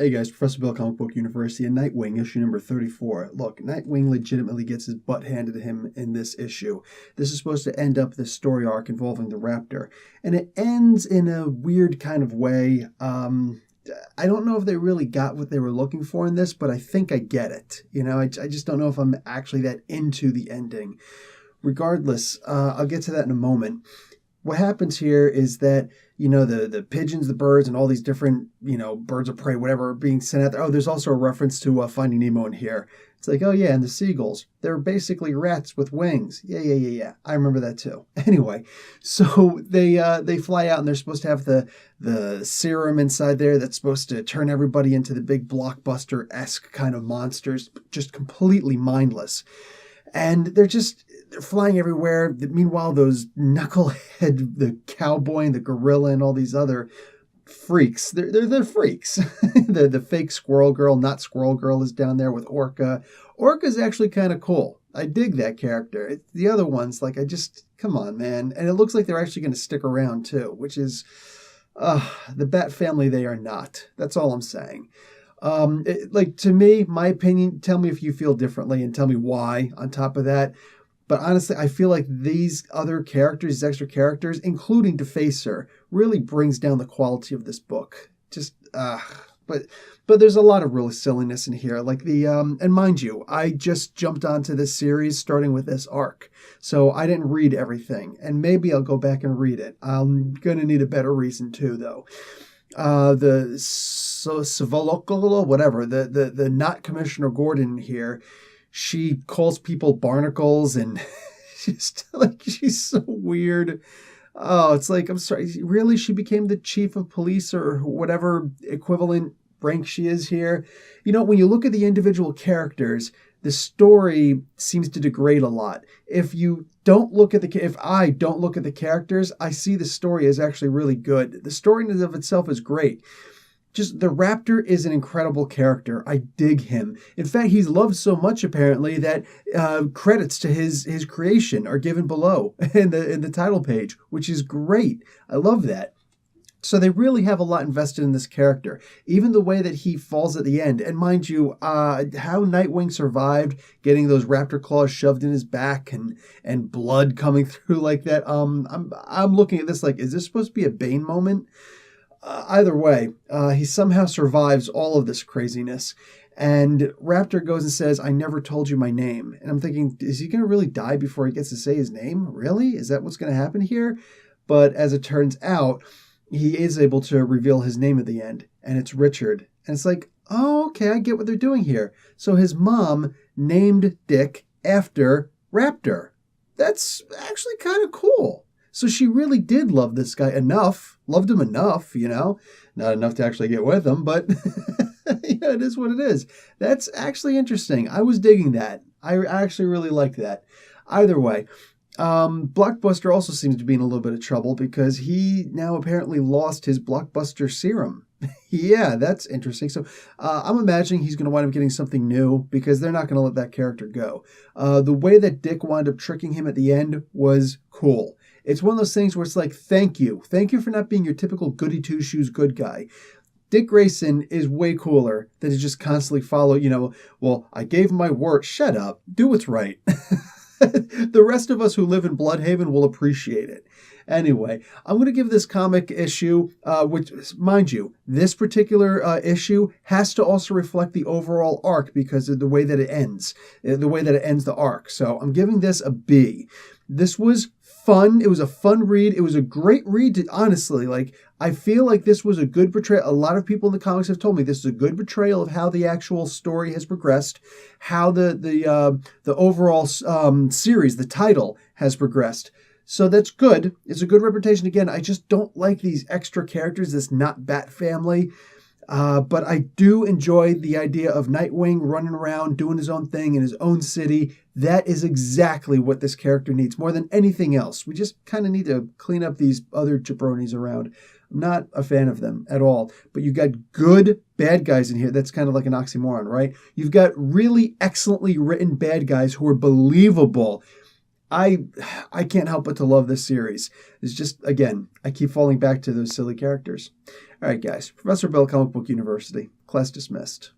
Hey guys, Professor Bill, Comic Book University, and Nightwing, issue number 34. Look, Nightwing legitimately gets his butt handed to him in this issue. This is supposed to end up this story arc involving the Raptor, and it ends in a weird kind of way. I don't know if they really got what they were looking for in this, but I think I get it. I just don't know if I'm actually that into the ending. Regardless, I'll get to that in a moment. What happens here is that, the pigeons, the birds, and all these different, birds of prey, whatever, are being sent out there. Oh, there's also a reference to Finding Nemo in here. It's like, oh yeah, and the seagulls. They're basically rats with wings. Yeah. I remember that too. Anyway, so they fly out and they're supposed to have the serum inside there that's supposed to turn everybody into the big blockbuster-esque kind of monsters, just completely mindless. And they're flying everywhere. Meanwhile, those knucklehead, the cowboy and the gorilla and all these other freaks, they're freaks. the fake squirrel girl, not squirrel girl, is down there with Orca. Orca's actually kind of cool. I dig that character. The other ones, come on, man. And it looks like they're actually going to stick around too, which is the Bat family. They are not. That's all I'm saying. To me, my opinion, tell me if you feel differently and tell me why on top of that. But honestly, I feel like these other characters, these extra characters, including Defacer, really brings down the quality of this book. But there's a lot of real silliness in here. And mind you, I just jumped onto this series starting with this arc. So I didn't read everything. And maybe I'll go back and read it. I'm going to need a better reason too, though. The Savoloco, whatever, the not Commissioner Gordon here, she calls people barnacles and she's so weird. Oh, it's like, I'm sorry, really? She became the chief of police or whatever equivalent rank she is here. When you look at the individual characters, the story seems to degrade a lot. If I don't look at the characters, I see the story as actually really good. The story in and of itself is great. Just the Raptor is an incredible character. I dig him. In fact, he's loved so much apparently that credits to his creation are given below in the title page, which is great. I love that. So they really have a lot invested in this character. Even the way that he falls at the end. And mind you, how Nightwing survived getting those raptor claws shoved in his back and blood coming through like that. I'm looking at this like, is this supposed to be a Bane moment? Either way, he somehow survives all of this craziness. And Raptor goes and says, I never told you my name. And I'm thinking, is he going to really die before he gets to say his name? Really? Is that what's going to happen here? But as it turns out, he is able to reveal his name at the end. And it's Richard. And it's like, oh, okay, I get what they're doing here. So his mom named Dick after Raptor. That's actually kind of cool. So she really did love this guy loved him enough, not enough to actually get with him, but it is what it is. That's actually interesting. I was digging that. I actually really liked that. Either way, Blockbuster also seems to be in a little bit of trouble because he now apparently lost his Blockbuster serum. Yeah, that's interesting. So I'm imagining he's going to wind up getting something new because they're not going to let that character go. The way that Dick wound up tricking him at the end was cool. It's one of those things where it's like, thank you. Thank you for not being your typical goody two-shoes good guy. Dick Grayson is way cooler than to just constantly follow, well, I gave my word. Shut up. Do what's right. The rest of us who live in Bludhaven will appreciate it. Anyway, I'm going to give this comic issue, which, mind you, this particular issue has to also reflect the overall arc because of the way that it ends, the arc. So I'm giving this a B. This was fun. It was a fun read. It was a great read, honestly. I feel like this was a good portrayal. A lot of people in the comics have told me this is a good portrayal of how the actual story has progressed, how the overall series, the title, has progressed. So that's good. It's a good representation. Again, I just don't like these extra characters, this not Bat family. But I do enjoy the idea of Nightwing running around, doing his own thing in his own city. That is exactly what this character needs more than anything else. We just kind of need to clean up these other jabronis around. I'm not a fan of them at all. But you got good bad guys in here. That's kind of like an oxymoron, right? You've got really excellently written bad guys who are believable. I can't help but to love this series. It's just, again, I keep falling back to those silly characters. All right, guys. Professor Bill, Comic Book University. Class dismissed.